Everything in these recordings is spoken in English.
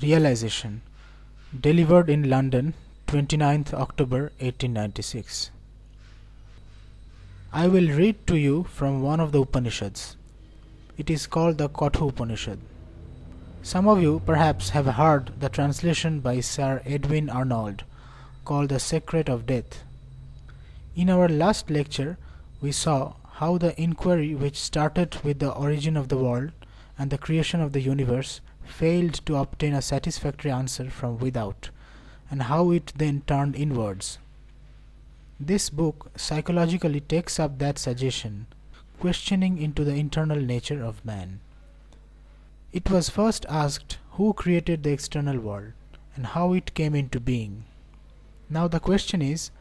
Realization. Delivered in London, 29th October 1896. I will read to you from one of the Upanishads. It is called the Katha Upanishad. Some of you perhaps have heard the translation by Sir Edwin Arnold called The Secret of Death. In our last lecture, we saw how the inquiry which started with the origin of the world and the creation of the universe failed to obtain a satisfactory answer from without, and how it then turned inwards. This book psychologically takes up that suggestion, questioning into the internal nature of man. It was first asked who created the external world and how it came into being. Now the question is,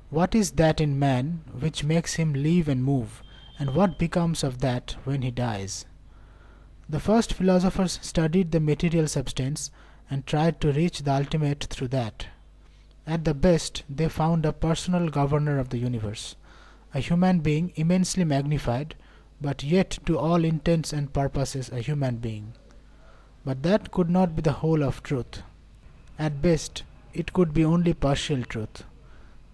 what is that in man which makes him live and move, and what becomes of that when he dies? The first philosophers studied the material substance and tried to reach the ultimate through that. At the best, they found a personal governor of the universe, a human being immensely magnified, but yet to all intents and purposes a human being. But that could not be the whole of truth. At best, it could be only partial truth.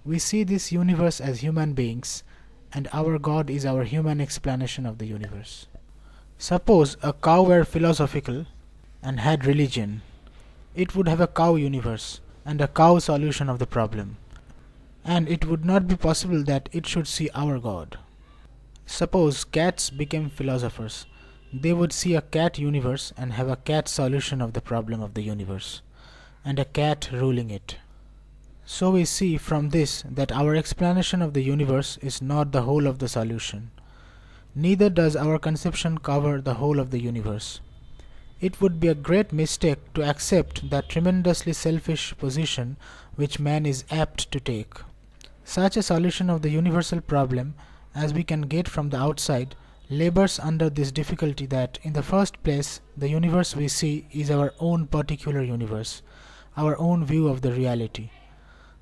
We see this universe as human beings, and our God is our human explanation of the universe. Suppose a cow were philosophical and had religion. It would have a cow universe and a cow solution of the problem, and it would not be possible that it should see our God. Suppose cats became philosophers. They would see a cat universe and have a cat solution of the problem of the universe, and a cat ruling it. So we see from this that our explanation of the universe is not the whole of the solution. Neither does our conception cover the whole of the universe. It would be a great mistake to accept that tremendously selfish position which man is apt to take. Such a solution of the universal problem as we can get from the outside labors under this difficulty that, in the first place, the universe we see is our own particular universe, our own view of the reality.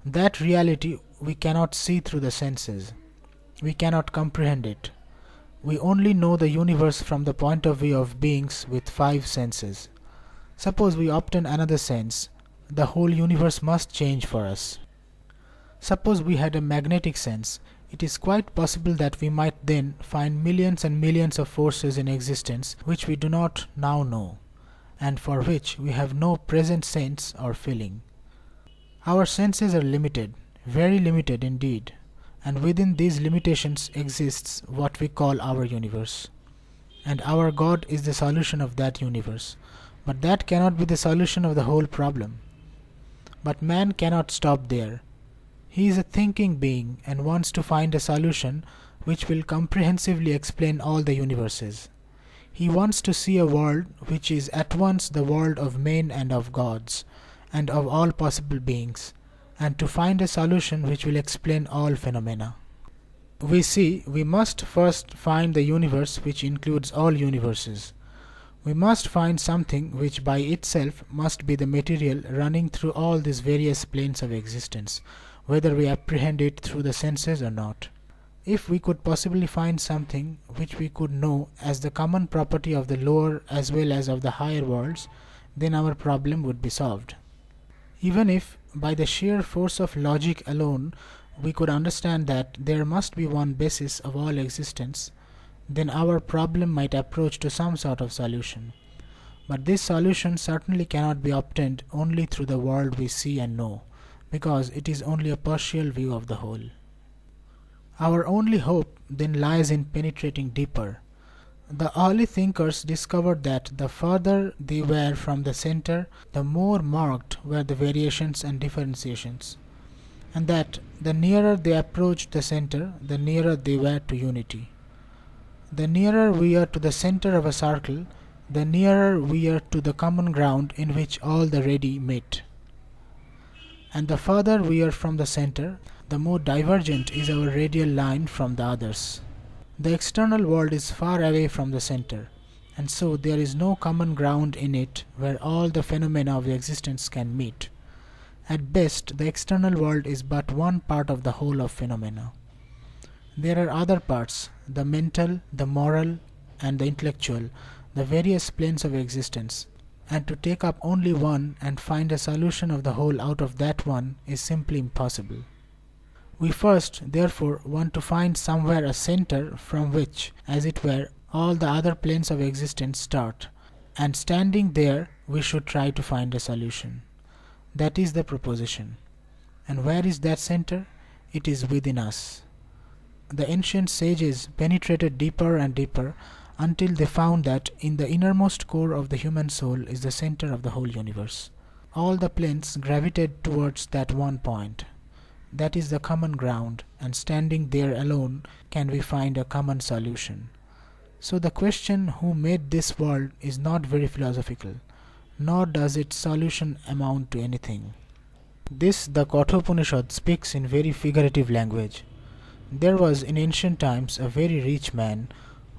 That reality we cannot see through the senses. We cannot comprehend it. We only know the universe from the point of view of beings with 5 senses. Suppose we obtain another sense, the whole universe must change for us. Suppose we had a magnetic sense, it is quite possible that we might then find millions and millions of forces in existence which we do not now know, and for which we have no present sense or feeling. Our senses are limited, very limited indeed, and within these limitations exists what we call our universe. And our God is the solution of that universe, but that cannot be the solution of the whole problem. But man cannot stop there. He is a thinking being and wants to find a solution which will comprehensively explain all the universes. He wants to see a world which is at once the world of men and of gods, and of all possible beings, and to find a solution which will explain all phenomena. We see we must first find the universe which includes all universes. We must find something which by itself must be the material running through all these various planes of existence, whether we apprehend it through the senses or not. If we could possibly find something which we could know as the common property of the lower as well as of the higher worlds, then our problem would be solved. Even if, by the sheer force of logic alone, we could understand that there must be one basis of all existence, then our problem might approach to some sort of solution. But this solution certainly cannot be obtained only through the world we see and know, because it is only a partial view of the whole. Our only hope then lies in penetrating deeper. The early thinkers discovered that the further they were from the center, the more marked were the variations and differentiations, and that the nearer they approached the center, the nearer they were to unity. The nearer we are to the center of a circle, the nearer we are to the common ground in which all the ready meet. And the further we are from the center, the more divergent is our radial line from the others. The external world is far away from the center, and so there is no common ground in it where all the phenomena of existence can meet. At best, the external world is but one part of the whole of phenomena. There are other parts, the mental, the moral, and the intellectual, the various planes of existence, and to take up only one and find a solution of the whole out of that one is simply impossible. We first, therefore, want to find somewhere a center from which, as it were, all the other planes of existence start, and standing there we should try to find a solution. That is the proposition. And where is that center? It is within us. The ancient sages penetrated deeper and deeper until they found that in the innermost core of the human soul is the center of the whole universe. All the planes gravitate towards that one point. That is the common ground, and standing there alone can we find a common solution. So the question who made this world is not very philosophical, nor does its solution amount to anything. This the Kathopanishad speaks in very figurative language. There was in ancient times a very rich man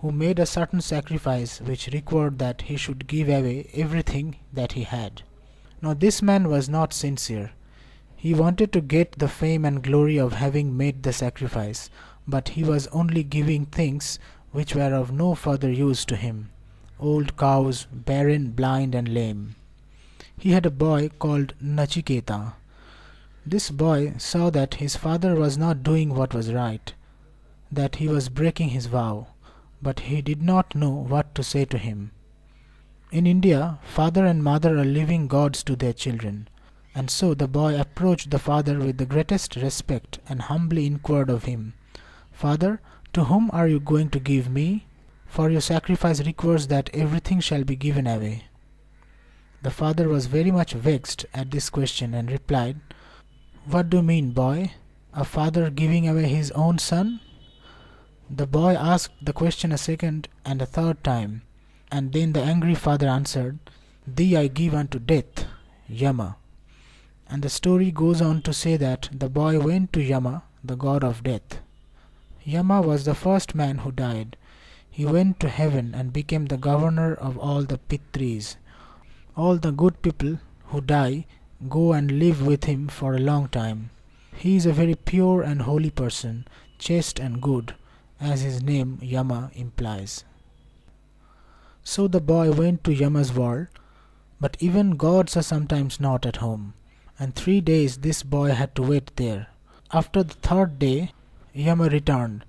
who made a certain sacrifice which required that he should give away everything that he had. Now this man was not sincere. He wanted to get the fame and glory of having made the sacrifice, but he was only giving things which were of no further use to him: old cows, barren, blind and lame. He had a boy called Nachiketa. This boy saw that his father was not doing what was right, that he was breaking his vow, but he did not know what to say to him. In India, father and mother are living gods to their children, and so the boy approached the father with the greatest respect and humbly inquired of him, "Father, to whom are you going to give me? For your sacrifice requires that everything shall be given away." The father was very much vexed at this question and replied, "What do you mean, boy? A father giving away his own son?" The boy asked the question a second and a third time, and then the angry father answered, "Thee I give unto death, Yama." And the story goes on to say that the boy went to Yama, the god of death. Yama was the first man who died. He went to heaven and became the governor of all the Pitris. All the good people who die go and live with him for a long time. He is a very pure and holy person, chaste and good, as his name Yama implies. So the boy went to Yama's world, but even gods are sometimes not at home, and 3 days this boy had to wait there. After the third day, Yama returned.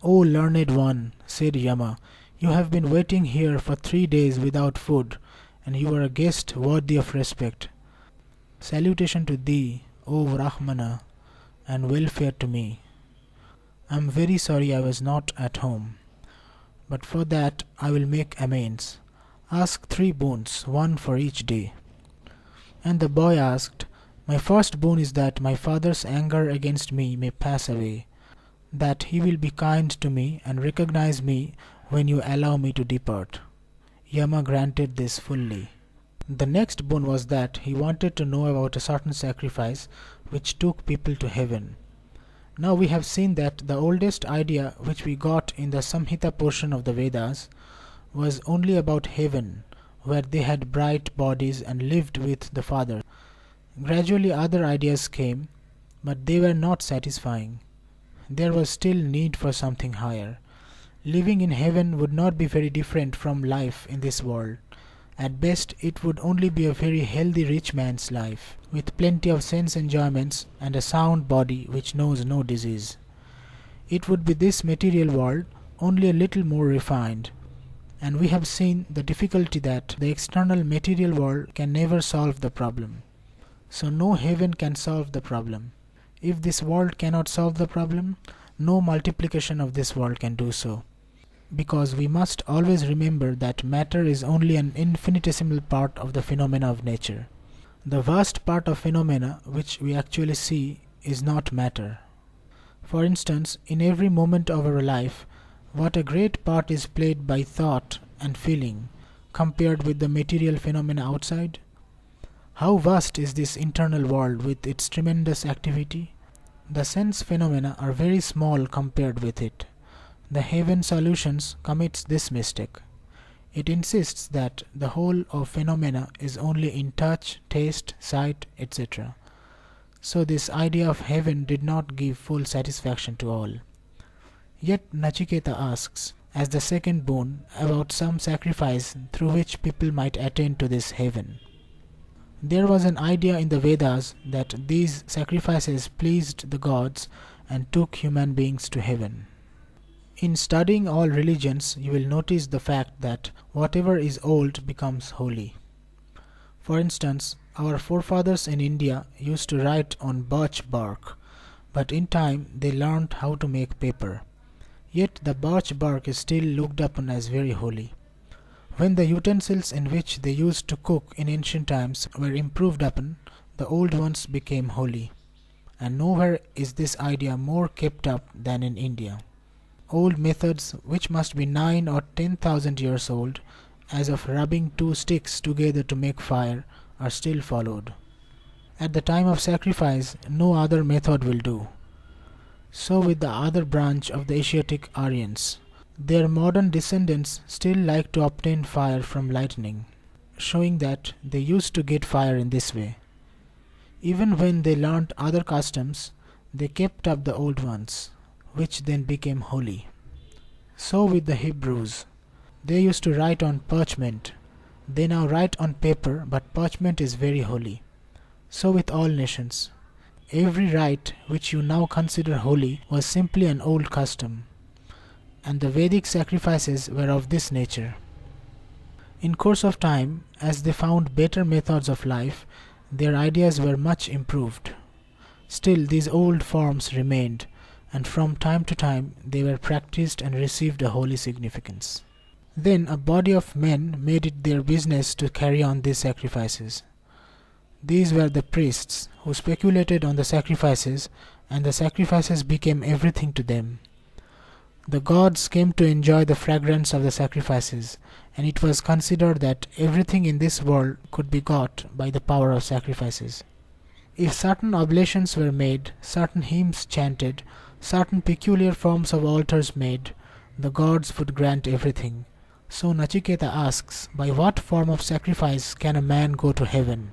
"O learned one," said Yama, "you have been waiting here for 3 days without food, and you are a guest worthy of respect. Salutation to thee, O Brahmana, and welfare to me. I am very sorry I was not at home, but for that I will make amends. Ask 3 boons, one for each day." And the boy asked, "My first boon is that my father's anger against me may pass away, that he will be kind to me and recognize me when you allow me to depart." Yama granted this fully. The next boon was that he wanted to know about a certain sacrifice which took people to heaven. Now we have seen that the oldest idea which we got in the Samhita portion of the Vedas was only about heaven, where they had bright bodies and lived with the Father. Gradually other ideas came, but they were not satisfying. There was still need for something higher. Living in heaven would not be very different from life in this world. At best it would only be a very healthy rich man's life, with plenty of sense enjoyments and a sound body which knows no disease. It would be this material world, only a little more refined. And we have seen the difficulty that the external material world can never solve the problem. So no heaven can solve the problem. If this world cannot solve the problem, no multiplication of this world can do so. Because we must always remember that matter is only an infinitesimal part of the phenomena of nature. The vast part of phenomena which we actually see is not matter. For instance, in every moment of our life, what a great part is played by thought and feeling compared with the material phenomena outside. How vast is this internal world with its tremendous activity? The sense phenomena are very small compared with it. The heaven solutions commits this mistake. It insists that the whole of phenomena is only in touch, taste, sight, etc. So this idea of heaven did not give full satisfaction to all. Yet Nachiketa asks, as the second boon about some sacrifice through which people might attain to this heaven. There was an idea in the Vedas that these sacrifices pleased the gods and took human beings to heaven. In studying all religions, you will notice the fact that whatever is old becomes holy. For instance, our forefathers in India used to write on birch bark, but in time they learned how to make paper. Yet the birch bark is still looked upon as very holy. When the utensils in which they used to cook in ancient times were improved upon, the old ones became holy. And nowhere is this idea more kept up than in India. Old methods which must be 9 or 10,000 years old, as of rubbing two sticks together to make fire, are still followed. At the time of sacrifice, no other method will do. So with the other branch of the Asiatic Aryans. Their modern descendants still like to obtain fire from lightning, showing that they used to get fire in this way. Even when they learnt other customs, they kept up the old ones, which then became holy. So with the Hebrews. They used to write on parchment. They now write on paper, but parchment is very holy. So with all nations. Every rite which you now consider holy was simply an old custom, and the Vedic sacrifices were of this nature. In course of time, as they found better methods of life, their ideas were much improved. Still these old forms remained, and from time to time they were practiced and received a holy significance. Then a body of men made it their business to carry on these sacrifices. These were the priests who speculated on the sacrifices, and the sacrifices became everything to them. The gods came to enjoy the fragrance of the sacrifices, and it was considered that everything in this world could be got by the power of sacrifices. If certain oblations were made, certain hymns chanted, certain peculiar forms of altars made, the gods would grant everything. So Nachiketa asks, by what form of sacrifice can a man go to heaven?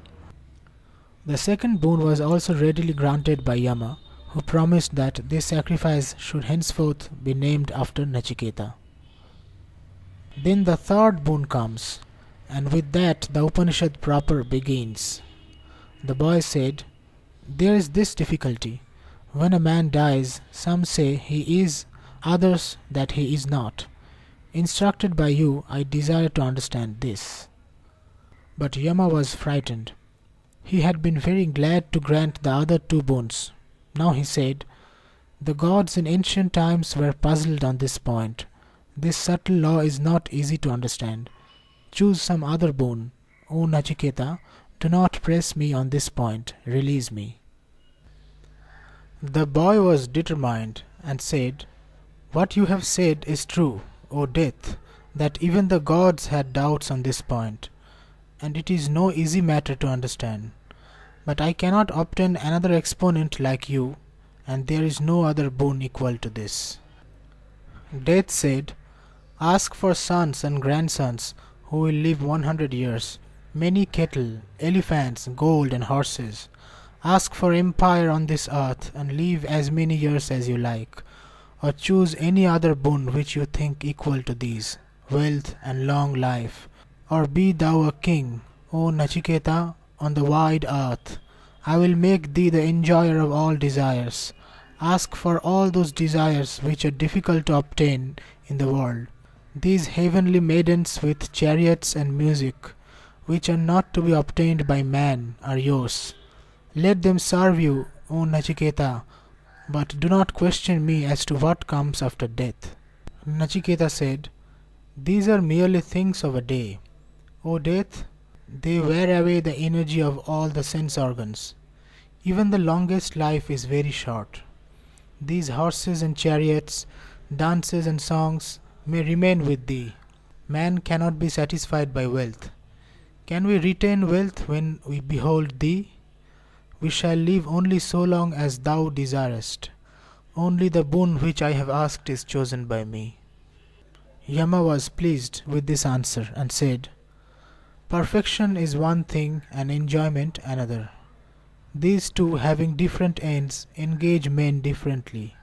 The second boon was also readily granted by Yama, who promised that this sacrifice should henceforth be named after Nachiketa. Then the third boon comes, and with that the Upanishad proper begins. The boy said, "There is this difficulty. When a man dies, some say he is, others that he is not. Instructed by you, I desire to understand this." But Yama was frightened. He had been very glad to grant the other two boons. Now he said, "The gods in ancient times were puzzled on this point. This subtle law is not easy to understand. Choose some other boon. O Nachiketa, do not press me on this point. Release me." The boy was determined and said, "What you have said is true, O Death, that even the gods had doubts on this point, and it is no easy matter to understand. But I cannot obtain another exponent like you, and there is no other boon equal to this." Death said, "Ask for sons and grandsons who will live 100 years, many cattle, elephants, gold and horses. Ask for empire on this earth, and live as many years as you like, or choose any other boon which you think equal to these, wealth and long life. Or be thou a king, O Nachiketa, on the wide earth. I will make thee the enjoyer of all desires. Ask for all those desires which are difficult to obtain in the world. These heavenly maidens with chariots and music, which are not to be obtained by man, are yours. Let them serve you, O Nachiketa, but do not question me as to what comes after death." Nachiketa said, "These are merely things of a day. O Death, they wear away the energy of all the sense organs. Even the longest life is very short. These horses and chariots, dances and songs may remain with thee. Man cannot be satisfied by wealth. Can we retain wealth when we behold thee? We shall live only so long as thou desirest. Only the boon which I have asked is chosen by me." Yama was pleased with this answer and said, "Perfection is one thing and enjoyment another. These two, having different ends, engage men differently.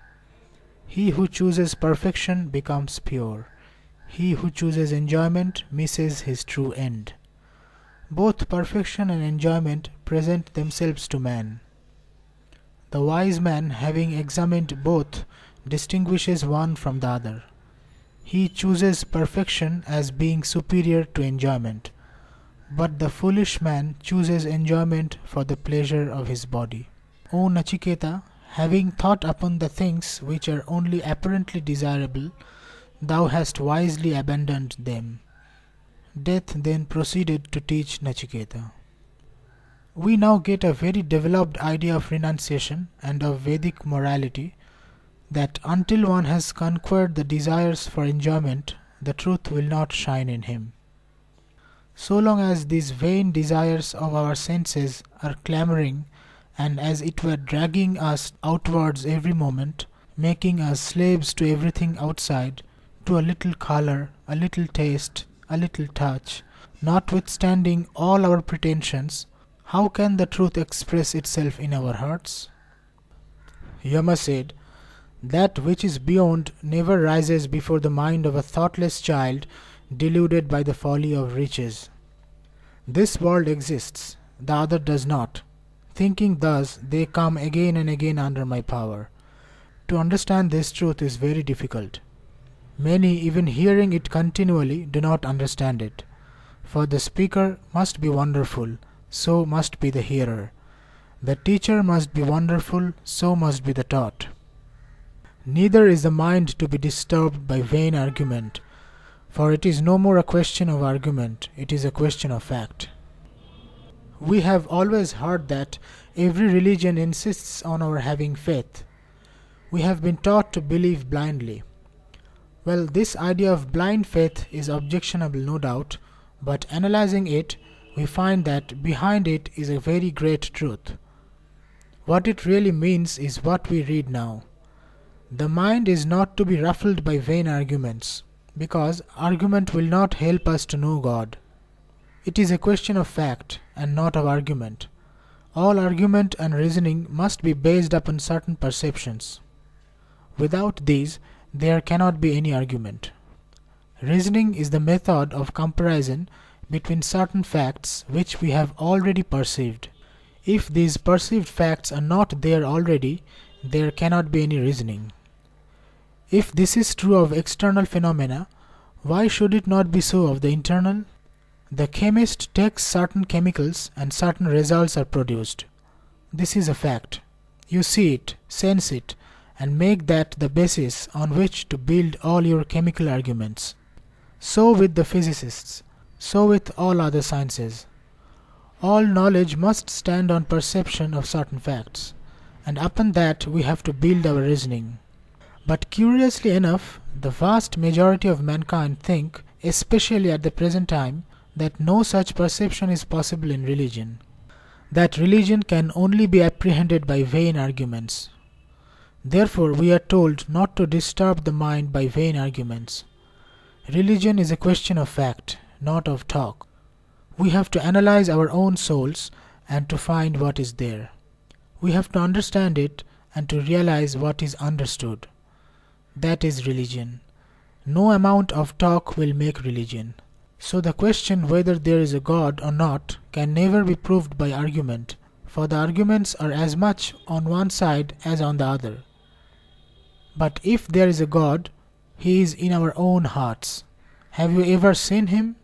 He who chooses perfection becomes pure. He who chooses enjoyment misses his true end. Both perfection and enjoyment present themselves to man. The wise man, having examined both, distinguishes one from the other. He chooses perfection as being superior to enjoyment, but the foolish man chooses enjoyment for the pleasure of his body. O Nachiketa, having thought upon the things which are only apparently desirable, thou hast wisely abandoned them. Death then proceeded to teach Nachiketa. We now get a very developed idea of renunciation and of Vedic morality, that until one has conquered the desires for enjoyment, the truth will not shine in him. So long as these vain desires of our senses are clamoring and as it were dragging us outwards every moment, making us slaves to everything outside, to a little color, a little taste, a little touch, notwithstanding all our pretensions, how can the truth express itself in our hearts? Yama said, "That which is beyond never rises before the mind of a thoughtless child deluded by the folly of riches. This world exists, the other does not. Thinking thus, they come again and again under my power. To understand this truth is very difficult. Many, even hearing it continually, do not understand it. For the speaker must be wonderful, so must be the hearer. The teacher must be wonderful, so must be the taught. Neither is the mind to be disturbed by vain argument, for it is no more a question of argument, it is a question of fact. We have always heard that every religion insists on our having faith. We have been taught to believe blindly. Well, this idea of blind faith is objectionable, no doubt, but analyzing it, we find that behind it is a very great truth. What it really means is what we read now. The mind is not to be ruffled by vain arguments, because argument will not help us to know God. It is a question of fact and not of argument. All argument and reasoning must be based upon certain perceptions. Without these, there cannot be any argument. Reasoning is the method of comparison between certain facts which we have already perceived. If these perceived facts are not there already, there cannot be any reasoning. If this is true of external phenomena, why should it not be so of the internal? The chemist takes certain chemicals and certain results are produced. This is a fact. You see it, sense it, and make that the basis on which to build all your chemical arguments. So with the physicists, so with all other sciences. All knowledge must stand on perception of certain facts, and upon that we have to build our reasoning. But curiously enough, the vast majority of mankind think, especially at the present time, that no such perception is possible in religion, that religion can only be apprehended by vain arguments. Therefore we are told not to disturb the mind by vain arguments. Religion is a question of fact, not of talk. We have to analyze our own souls and to find what is there. We have to understand it and to realize what is understood. That is religion. No amount of talk will make religion. So the question whether there is a God or not can never be proved by argument, for the arguments are as much on one side as on the other. But if there is a God, He is in our own hearts. Have you ever seen Him?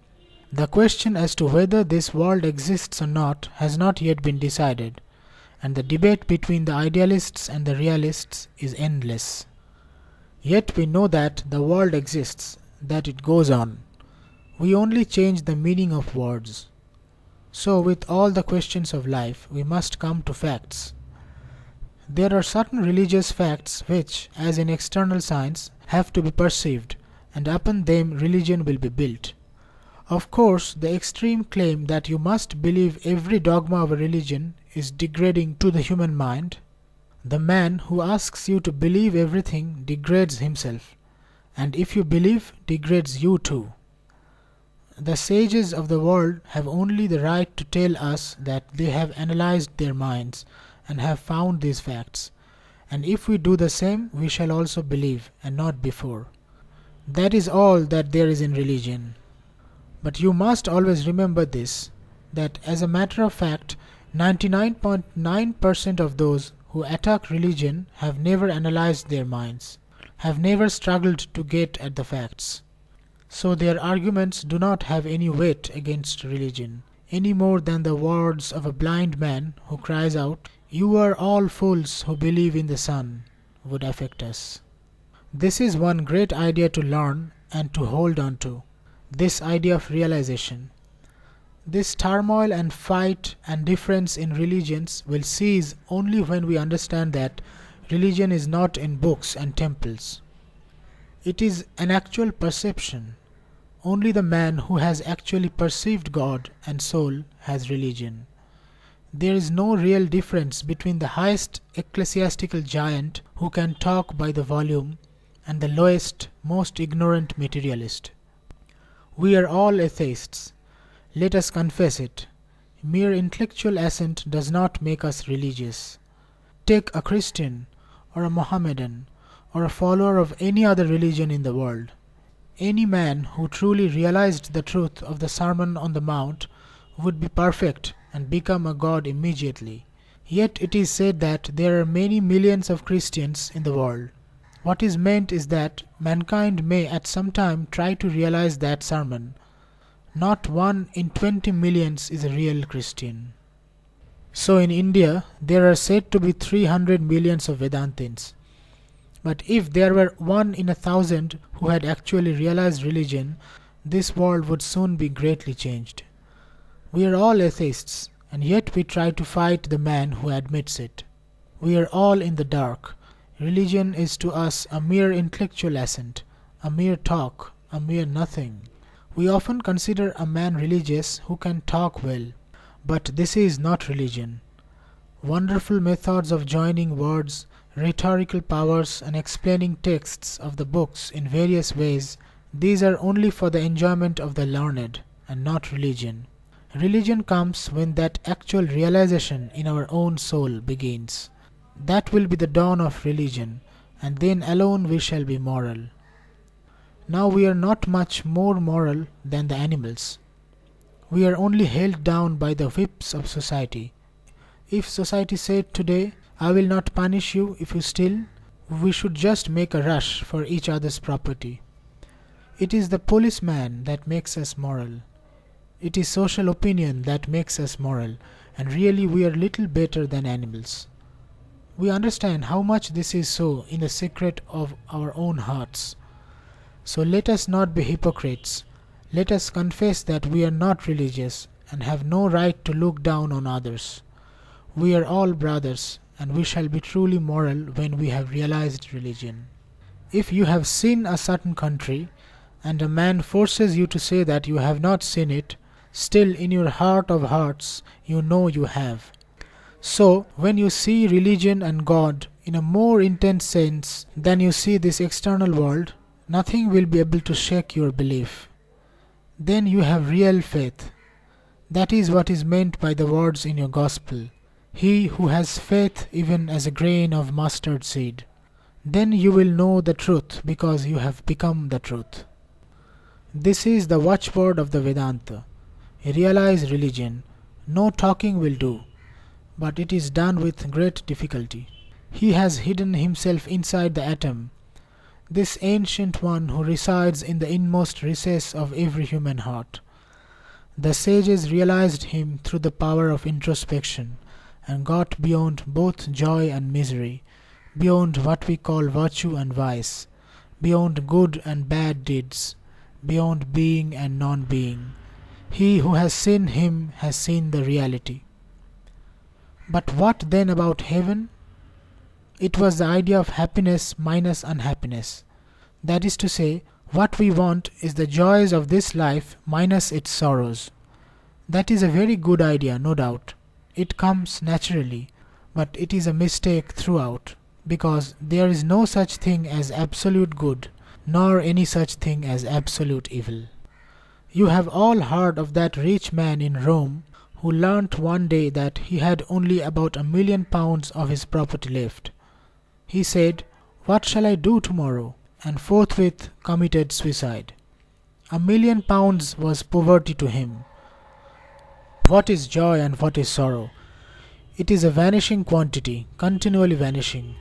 The question as to whether this world exists or not has not yet been decided, and the debate between the idealists and the realists is endless. Yet we know that the world exists, that it goes on. We only change the meaning of words. So with all the questions of life, we must come to facts. There are certain religious facts which, as in external science, have to be perceived, and upon them religion will be built. Of course, the extreme claim that you must believe every dogma of a religion is degrading to the human mind. The man who asks you to believe everything degrades himself, and if you believe, degrades you too. The sages of the world have only the right to tell us that they have analyzed their minds and have found these facts, and if we do the same, we shall also believe, and not before. That is all that there is in religion. But you must always remember this, that as a matter of fact, 99.9% of those who attack religion have never analyzed their minds, have never struggled to get at the facts. So their arguments do not have any weight against religion, any more than the words of a blind man who cries out, "You are all fools who believe in the sun," would affect us. This is one great idea to learn and to hold on to. This idea of realization. This turmoil and fight and difference in religions will cease only when we understand that religion is not in books and temples. It is an actual perception. Only the man who has actually perceived God and soul has religion. There is no real difference between the highest ecclesiastical giant who can talk by the volume and the lowest, most ignorant materialist. We are all atheists. Let us confess it. Mere intellectual assent does not make us religious. Take a Christian, or a Mohammedan, or a follower of any other religion in the world. Any man who truly realized the truth of the Sermon on the Mount would be perfect and become a god immediately. Yet it is said that there are many millions of Christians in the world. What is meant is that mankind may at some time try to realize that sermon. Not 1 in 20 millions is a real Christian. So in India, there are said to be 300 millions of Vedantins. But if there were 1 in 1,000 who had actually realized religion, this world would soon be greatly changed. We are all atheists, and yet we try to fight the man who admits it. We are all in the dark. Religion is to us a mere intellectual assent, a mere talk, a mere nothing. We often consider a man religious who can talk well, but this is not religion. Wonderful methods of joining words, rhetorical powers, and explaining texts of the books in various ways, these are only for the enjoyment of the learned, and not religion. Religion comes when that actual realization in our own soul begins. That will be the dawn of religion, and then alone we shall be moral. Now we are not much more moral than the animals. We are only held down by the whips of society. If society said today, "I will not punish you if you steal," we should just make a rush for each other's property. It is the policeman that makes us moral. It is social opinion that makes us moral, and really we are little better than animals. We understand how much this is so in the secret of our own hearts. So let us not be hypocrites. Let us confess that we are not religious and have no right to look down on others. We are all brothers, and we shall be truly moral when we have realized religion. If you have seen a certain country, and a man forces you to say that you have not seen it, still in your heart of hearts you know you have. So, when you see religion and God in a more intense sense than you see this external world, nothing will be able to shake your belief. Then you have real faith. That is what is meant by the words in your gospel. He who has faith even as a grain of mustard seed. Then you will know the truth because you have become the truth. This is the watchword of the Vedanta. Realize religion. No talking will do, but it is done with great difficulty. He has hidden himself inside the atom, this ancient one who resides in the inmost recess of every human heart. The sages realized him through the power of introspection and got beyond both joy and misery, beyond what we call virtue and vice, beyond good and bad deeds, beyond being and non-being. He who has seen him has seen the reality. But what then about heaven? It was the idea of happiness minus unhappiness. That is to say, what we want is the joys of this life minus its sorrows. That is a very good idea, no doubt. It comes naturally, but it is a mistake throughout, because there is no such thing as absolute good, nor any such thing as absolute evil. You have all heard of that rich man in Rome who learnt one day that he had only about £1,000,000 of his property left. He said, "What shall I do tomorrow?" and forthwith committed suicide. £1,000,000 was poverty to him. What is joy and what is sorrow? It is a vanishing quantity, continually vanishing.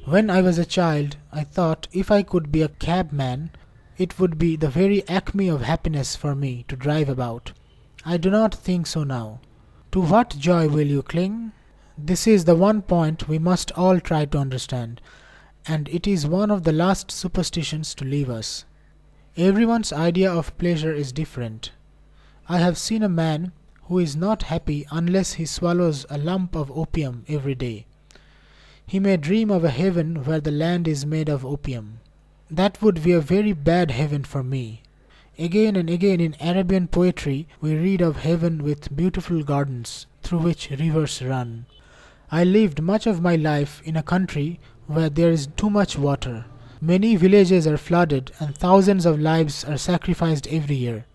When I was a child, I thought if I could be a cabman, it would be the very acme of happiness for me to drive about. I do not think so now. To what joy will you cling? This is the one point we must all try to understand, and it is one of the last superstitions to leave us. Everyone's idea of pleasure is different. I have seen a man who is not happy unless he swallows a lump of opium every day. He may dream of a heaven where the land is made of opium. That would be a very bad heaven for me. Again and again in Arabian poetry we read of heaven with beautiful gardens through which rivers run. I lived much of my life in a country where there is too much water. Many villages are flooded and thousands of lives are sacrificed every year.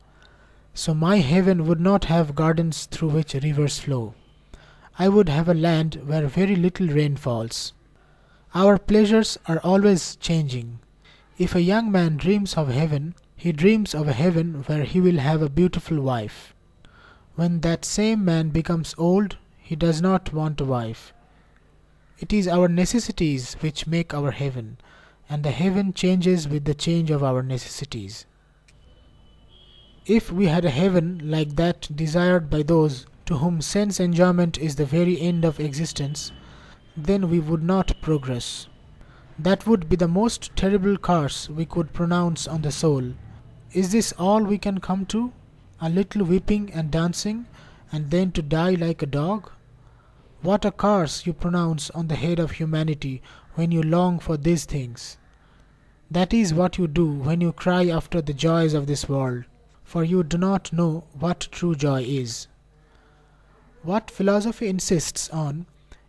So my heaven would not have gardens through which rivers flow. I would have a land where very little rain falls. Our pleasures are always changing. If a young man dreams of heaven, he dreams of a heaven where he will have a beautiful wife. When that same man becomes old, he does not want a wife. It is our necessities which make our heaven, and the heaven changes with the change of our necessities. If we had a heaven like that desired by those to whom sense enjoyment is the very end of existence, then we would not progress. That would be the most terrible curse we could pronounce on the soul. Is this all we can come to? A little weeping and dancing, and then to die like a dog? What a curse you pronounce on the head of humanity when you long for these things. That is what you do when you cry after the joys of this world, for you do not know what true joy is. What philosophy insists on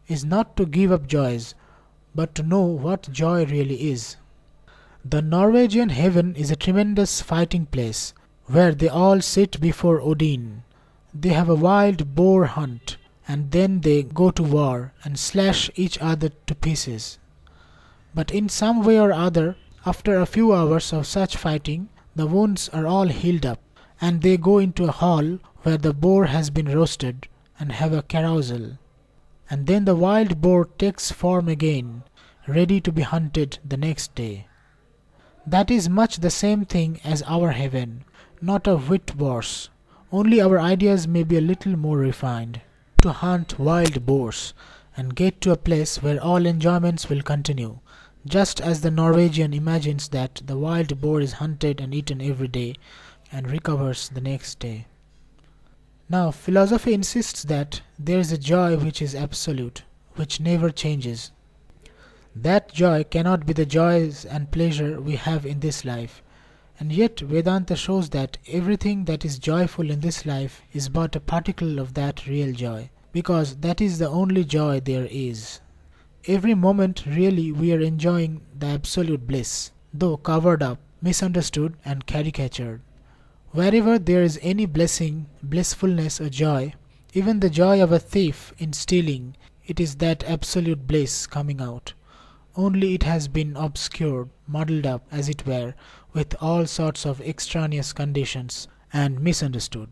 is not to give up joys, but to know what joy really is. The Norwegian heaven is a tremendous fighting place, where they all sit before Odin. They have a wild boar hunt, and then they go to war and slash each other to pieces. But in some way or other, after a few hours of such fighting, the wounds are all healed up, and they go into a hall where the boar has been roasted and have a carousal. And then the wild boar takes form again, ready to be hunted the next day. That is much the same thing as our heaven, not a whit worse, only our ideas may be a little more refined. To hunt wild boars and get to a place where all enjoyments will continue, just as the Norwegian imagines that the wild boar is hunted and eaten every day and recovers the next day. Now, philosophy insists that there is a joy which is absolute, which never changes. That joy cannot be the joys and pleasure we have in this life, and yet Vedanta shows that everything that is joyful in this life is but a particle of that real joy, because that is the only joy there is. Every moment really we are enjoying the absolute bliss, though covered up, misunderstood and caricatured. Wherever there is any blessing, blissfulness or joy, even the joy of a thief in stealing, it is that absolute bliss coming out. Only it has been obscured, muddled up, as it were, with all sorts of extraneous conditions, and misunderstood.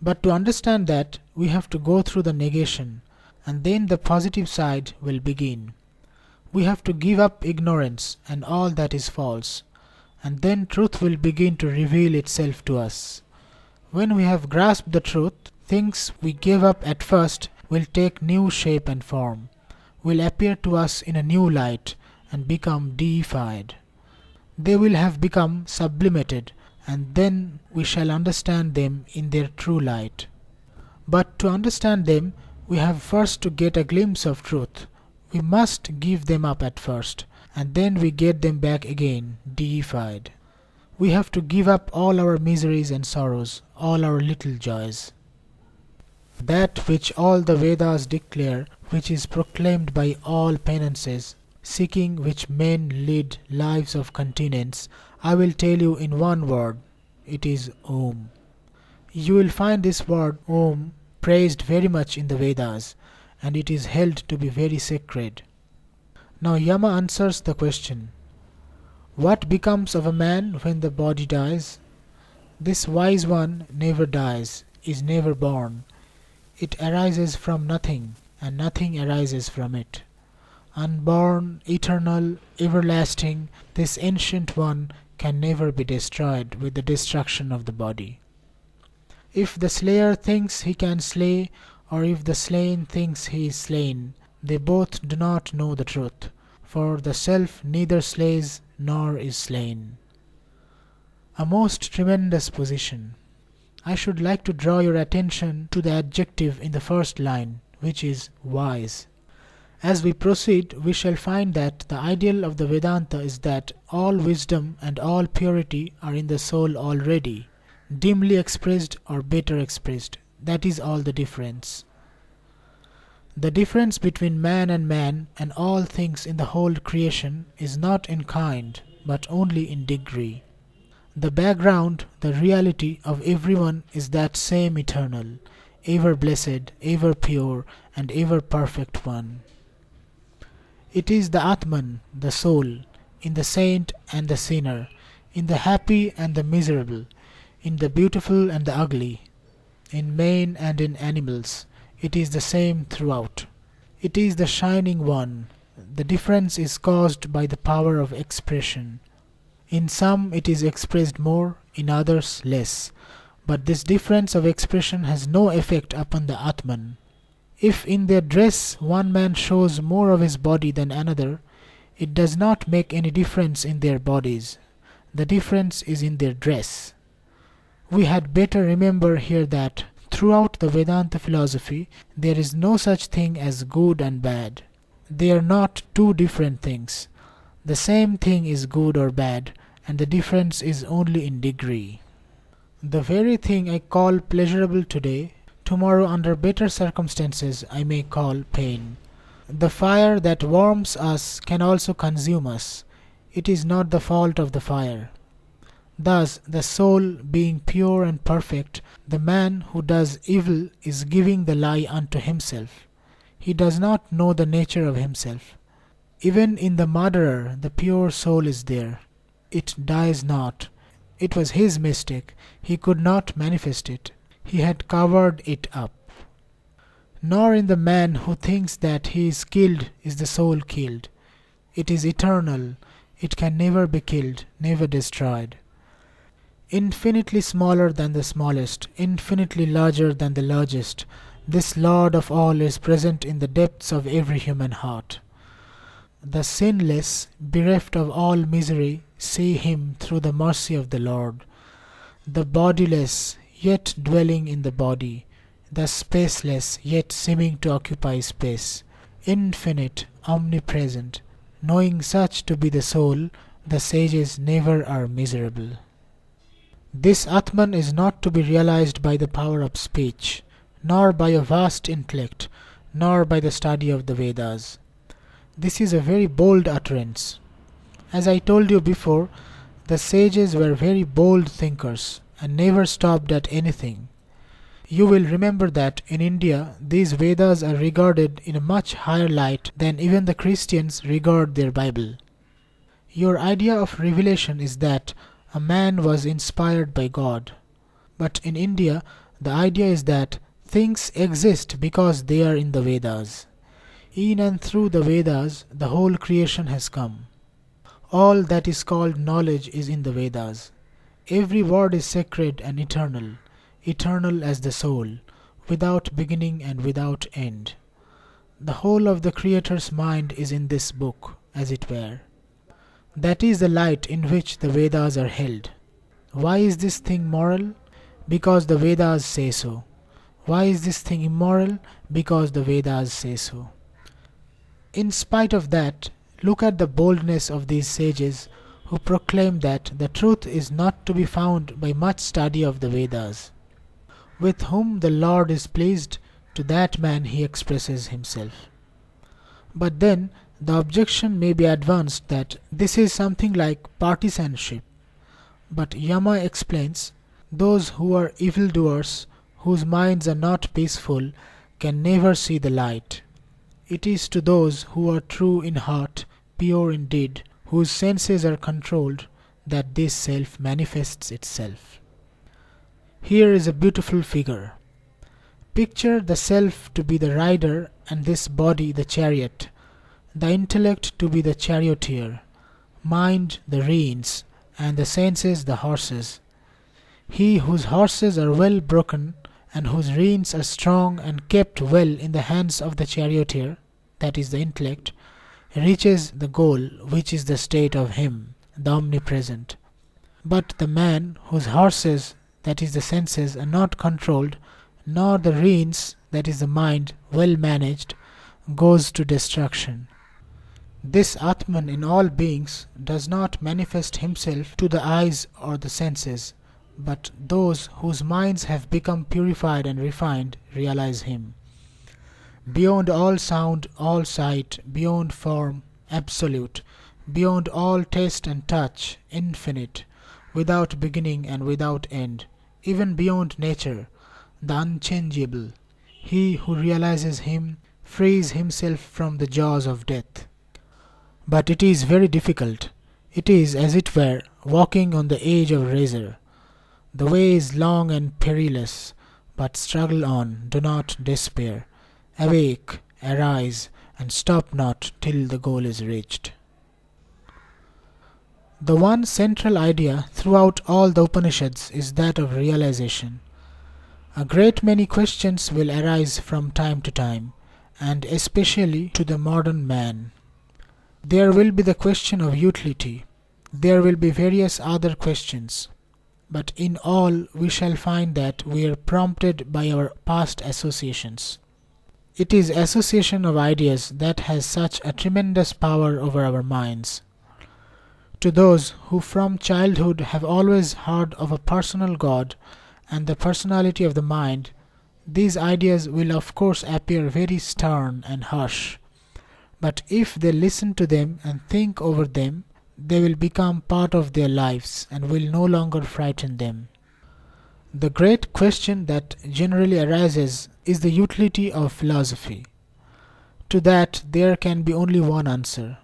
But to understand that, we have to go through the negation, and then the positive side will begin. We have to give up ignorance and all that is false, and then truth will begin to reveal itself to us. When we have grasped the truth, things we gave up at first will take new shape and form, will appear to us in a new light and become deified. They will have become sublimated, and then we shall understand them in their true light. But to understand them, we have first to get a glimpse of truth. We must give them up at first, and then we get them back again, deified. We have to give up all our miseries and sorrows, all our little joys. That which all the Vedas declare, which is proclaimed by all penances, seeking which men lead lives of continence, I will tell you in one word. It is Om. You will find this word Om praised very much in the Vedas, and it is held to be very sacred. Now Yama answers the question, What becomes of a man when the body dies? This wise one never dies, is never born. It arises from nothing, and nothing arises from it. Unborn, eternal, everlasting, this ancient one can never be destroyed with the destruction of the body. If the slayer thinks he can slay, or if the slain thinks he is slain, they both do not know the truth, for the self neither slays nor is slain. A most tremendous position. I should like to draw your attention to the adjective in the first line, which is wise. As we proceed, we shall find that the ideal of the Vedanta is that all wisdom and all purity are in the soul already, dimly expressed or better expressed. That is all the difference. The difference between man and all things in the whole creation is not in kind, but only in degree. The background, the reality of everyone is that same eternal, ever blessed, ever pure, and ever perfect one. It is the Atman, the soul, in the saint and the sinner, in the happy and the miserable, in the beautiful and the ugly, in man and in animals. It is the same throughout. It is the shining one. The difference is caused by the power of expression. In some it is expressed more, in others less. But this difference of expression has no effect upon the Atman. If in their dress one man shows more of his body than another, it does not make any difference in their bodies. The difference is in their dress. We had better remember here that throughout the Vedanta philosophy there is no such thing as good and bad. They are not two different things. The same thing is good or bad, and the difference is only in degree. The very thing I call pleasurable today, tomorrow under better circumstances I may call pain. The fire that warms us can also consume us. It is not the fault of the fire. Thus, the soul being pure and perfect, the man who does evil is giving the lie unto himself. He does not know the nature of himself. Even in the murderer, the pure soul is there. It dies not. It was his mistake. He could not manifest it. He had covered it up. Nor in the man who thinks that he is killed is the soul killed. It is eternal. It can never be killed, never destroyed. Infinitely smaller than the smallest, infinitely larger than the largest, this Lord of all is present in the depths of every human heart. The sinless, bereft of all misery, see him through the mercy of the Lord. The bodiless, yet dwelling in the body. The spaceless, yet seeming to occupy space. Infinite, omnipresent. Knowing such to be the soul, the sages never are miserable. This Atman is not to be realized by the power of speech, nor by a vast intellect, nor by the study of the Vedas. This is a very bold utterance. As I told you before, the sages were very bold thinkers and never stopped at anything. You will remember that in India these Vedas are regarded in a much higher light than even the Christians regard their Bible. Your idea of revelation is that a man was inspired by God. But in India, the idea is that things exist because they are in the Vedas. In and through the Vedas, the whole creation has come. All that is called knowledge is in the Vedas. Every word is sacred and eternal, eternal as the soul, without beginning and without end. The whole of the Creator's mind is in this book, as it were. That is the light in which the Vedas are held. Why is this thing moral? Because the Vedas say so. Why is this thing immoral? Because the Vedas say so. In spite of that, look at the boldness of these sages who proclaim that the truth is not to be found by much study of the Vedas. With whom the Lord is pleased, to that man he expresses himself. But then, the objection may be advanced that this is something like partisanship. But Yama explains, those who are evildoers, whose minds are not peaceful, can never see the light. It is to those who are true in heart, pure in deed, whose senses are controlled, that this self manifests itself. Here is a beautiful figure. Picture the self to be the rider and this body the chariot, the intellect to be the charioteer, mind the reins, and the senses the horses. He whose horses are well broken and whose reins are strong and kept well in the hands of the charioteer, that is the intellect, reaches the goal, which is the state of him, the omnipresent. But the man whose horses, that is the senses, are not controlled, nor the reins, that is the mind, well managed, goes to destruction. This Atman in all beings does not manifest himself to the eyes or the senses, but those whose minds have become purified and refined realize him. Beyond all sound, all sight, beyond form, absolute, beyond all taste and touch, infinite, without beginning and without end, even beyond nature, the unchangeable. He who realizes him frees himself from the jaws of death. But it is very difficult. It is, as it were, walking on the edge of a razor. The way is long and perilous, but struggle on, do not despair. Awake, arise, and stop not till the goal is reached. The one central idea throughout all the Upanishads is that of realization. A great many questions will arise from time to time, and especially to the modern man. There will be the question of utility. There will be various other questions. But in all we shall find that we are prompted by our past associations. It is association of ideas that has such a tremendous power over our minds. To those who from childhood have always heard of a personal God and the personality of the mind, these ideas will of course appear very stern and harsh. But if they listen to them and think over them, they will become part of their lives and will no longer frighten them. The great question that generally arises is the utility of philosophy. To that there can be only one answer.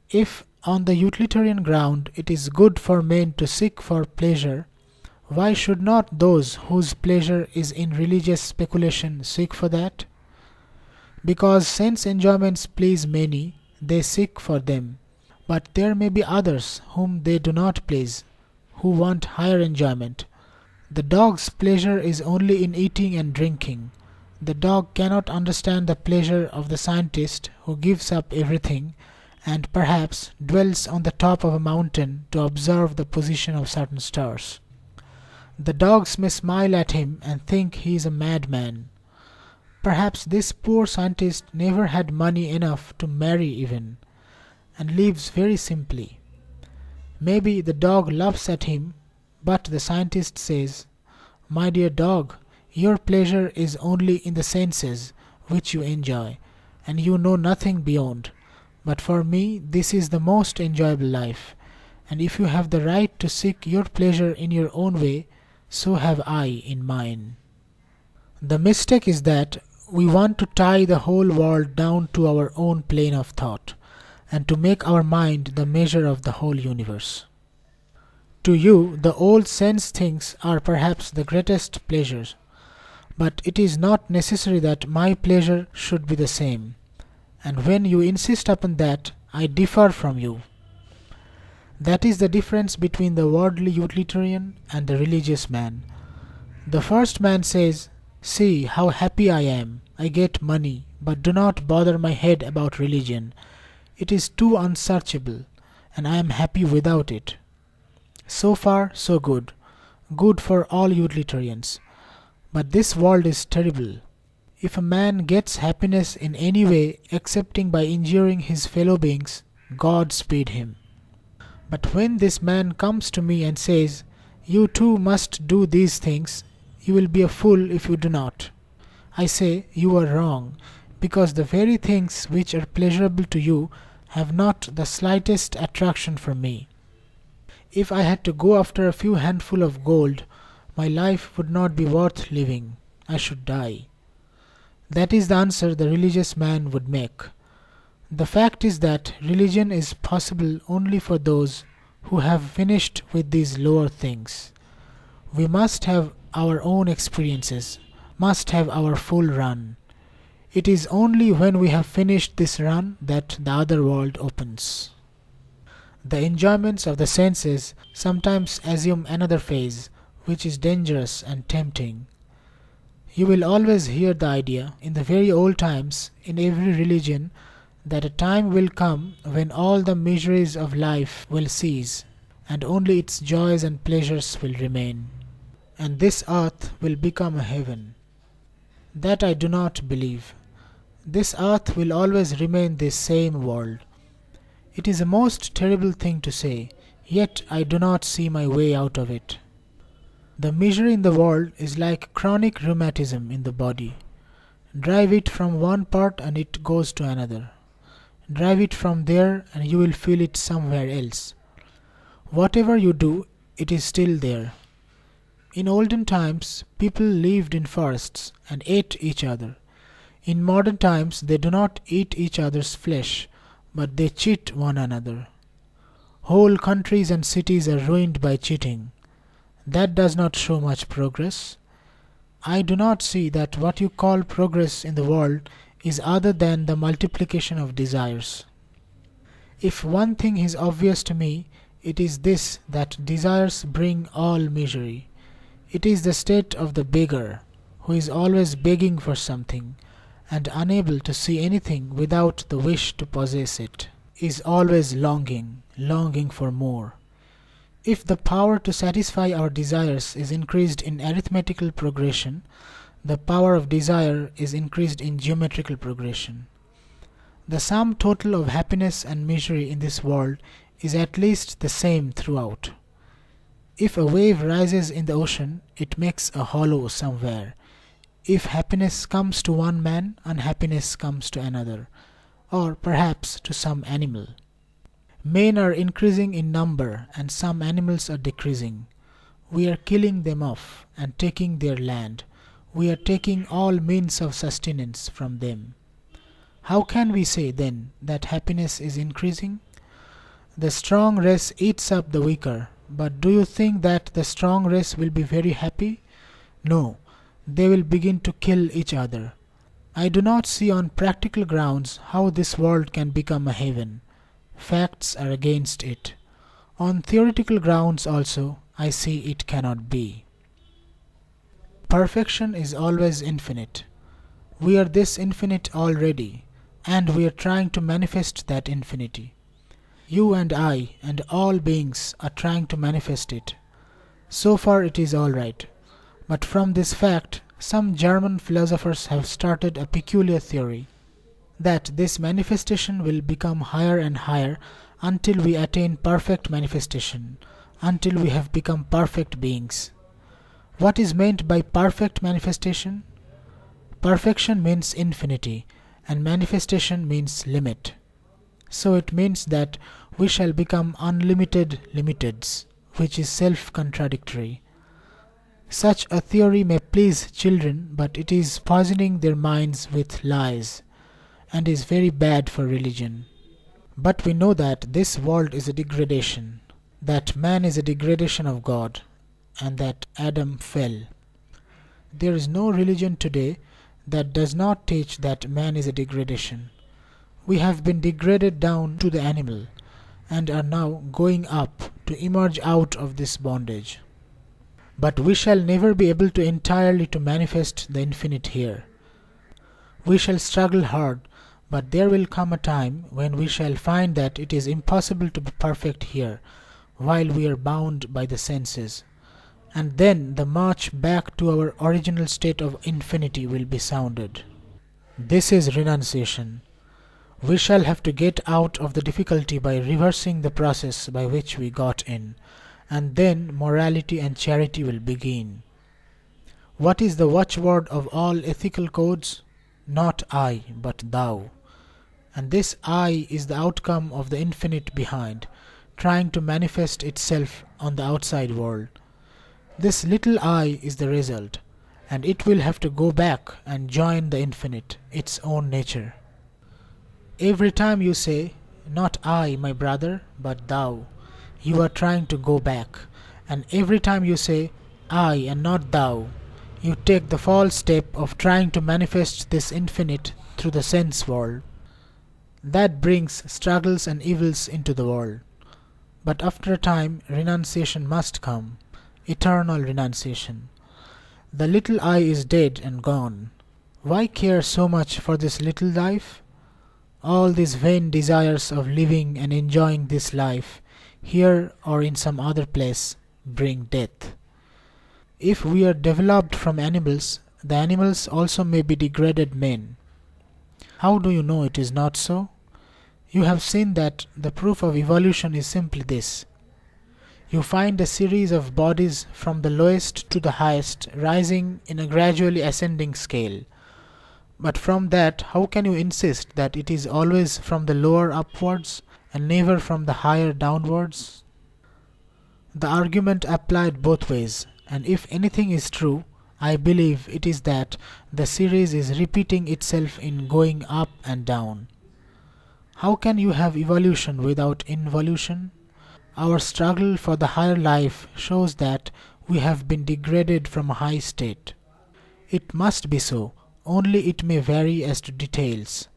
If on the utilitarian ground it is good for men to seek for pleasure, why should not those whose pleasure is in religious speculation seek for that? Because sense enjoyments please many, they seek for them. But there may be others whom they do not please, who want higher enjoyment. The dog's pleasure is only in eating and drinking. The dog cannot understand the pleasure of the scientist who gives up everything and perhaps dwells on the top of a mountain to observe the position of certain stars. The dogs may smile at him and think he is a madman. Perhaps this poor scientist never had money enough to marry even, and lives very simply. Maybe the dog laughs at him, but the scientist says, "My dear dog, your pleasure is only in the senses, which you enjoy, and you know nothing beyond. But for me this is the most enjoyable life, and if you have the right to seek your pleasure in your own way, so have I in mine." The mistake is that we want to tie the whole world down to our own plane of thought, and to make our mind the measure of the whole universe. To you, the old sense things are perhaps the greatest pleasures, but it is not necessary that my pleasure should be the same, and when you insist upon that, I differ from you. That is the difference between the worldly utilitarian and the religious man. The first man says, "See how happy I am, I get money, but do not bother my head about religion. It is too unsearchable, and I am happy without it." So far, so good. Good for all utilitarians. But this world is terrible. If a man gets happiness in any way excepting by injuring his fellow beings, God speed him. But when this man comes to me and says, "You too must do these things, you will be a fool if you do not," I say, "You are wrong, because the very things which are pleasurable to you have not the slightest attraction for me. If I had to go after a few handful of gold, my life would not be worth living. I should die." That is the answer the religious man would make. The fact is that religion is possible only for those who have finished with these lower things. We must have our own experiences, must have our full run. It is only when we have finished this run that the other world opens. The enjoyments of the senses sometimes assume another phase, which is dangerous and tempting. You will always hear the idea, in the very old times, in every religion, that a time will come when all the miseries of life will cease, and only its joys and pleasures will remain, and this earth will become a heaven. That I do not believe. This earth will always remain this same world. It is a most terrible thing to say, yet I do not see my way out of it. The misery in the world is like chronic rheumatism in the body. Drive it from one part and it goes to another. Drive it from there and you will feel it somewhere else. Whatever you do, it is still there. In olden times, people lived in forests and ate each other. In modern times, they do not eat each other's flesh, but they cheat one another. Whole countries and cities are ruined by cheating. That does not show much progress. I do not see that what you call progress in the world is other than the multiplication of desires. If one thing is obvious to me, it is this, that desires bring all misery. It is the state of the beggar, who is always begging for something, and unable to see anything without the wish to possess it, is always longing for more. If the power to satisfy our desires is increased in arithmetical progression, the power of desire is increased in geometrical progression. The sum total of happiness and misery in this world is at least the same throughout. If a wave rises in the ocean, it makes a hollow somewhere. If happiness comes to one man, unhappiness comes to another, or perhaps to some animal. Men are increasing in number and some animals are decreasing. We are killing them off and taking their land. We are taking all means of sustenance from them. How can we say then that happiness is increasing? The strong race eats up the weaker, but do you think that the strong race will be very happy? No, they will begin to kill each other. I do not see on practical grounds how this world can become a heaven. Facts are against it. On theoretical grounds also, I see it cannot be. Perfection is always infinite. We are this infinite already, and we are trying to manifest that infinity. You and I and all beings are trying to manifest it. So far it is all right. But from this fact, some German philosophers have started a peculiar theory, that this manifestation will become higher and higher until we attain perfect manifestation, until we have become perfect beings. What is meant by perfect manifestation? Perfection means infinity, and manifestation means limit. So it means that we shall become unlimited limiteds, which is self-contradictory. Such a theory may please children, but it is poisoning their minds with lies, and is very bad for religion. But we know that this world is a degradation, that man is a degradation of God, and that Adam fell. There is no religion today that does not teach that man is a degradation. We have been degraded down to the animal, and are now going up to emerge out of this bondage. But we shall never be able to entirely to manifest the infinite here. We shall struggle hard, but there will come a time when we shall find that it is impossible to be perfect here, while we are bound by the senses. And then the march back to our original state of infinity will be sounded. This is renunciation. We shall have to get out of the difficulty by reversing the process by which we got in, and then morality and charity will begin. What is the watchword of all ethical codes? Not I, but thou. And this I is the outcome of the infinite behind, trying to manifest itself on the outside world. This little I is the result, and it will have to go back and join the infinite, its own nature. Every time you say, "Not I, my brother, but thou," you are trying to go back. And every time you say, "I and not thou," you take the false step of trying to manifest this infinite through the sense world. That brings struggles and evils into the world. But after a time, renunciation must come, eternal renunciation. The little I is dead and gone. Why care so much for this little life? All these vain desires of living and enjoying this life, here or in some other place, bring death. If we are developed from animals, the animals also may be degraded men. How do you know it is not so? You have seen that the proof of evolution is simply this. You find a series of bodies from the lowest to the highest rising in a gradually ascending scale. But from that, how can you insist that it is always from the lower upwards and never from the higher downwards? The argument applied both ways, and if anything is true, I believe it is that the series is repeating itself in going up and down. How can you have evolution without involution? Our struggle for the higher life shows that we have been degraded from a high state. It must be so, only it may vary as to details.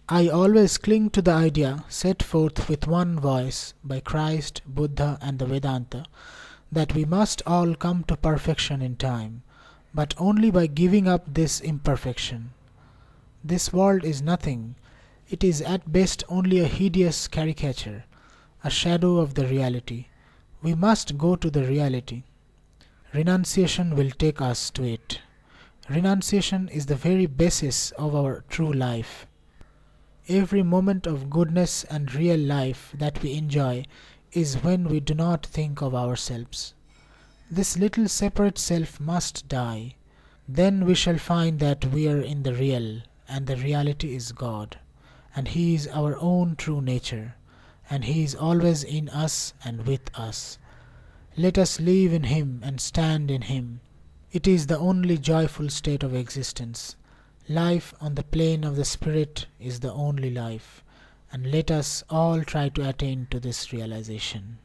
I always cling to the idea set forth with one voice by Christ, Buddha and the Vedanta, that we must all come to perfection in time, but only by giving up this imperfection. This world is nothing. It is at best only a hideous caricature, a shadow of the reality. We must go to the reality. Renunciation will take us to it. Renunciation is the very basis of our true life. Every moment of goodness and real life that we enjoy is when we do not think of ourselves. This little separate self must die. Then we shall find that we are in the real, and the reality is God, and He is our own true nature, and He is always in us and with us. Let us live in Him and stand in Him. It is the only joyful state of existence. Life on the plane of the Spirit is the only life, and let us all try to attain to this realization.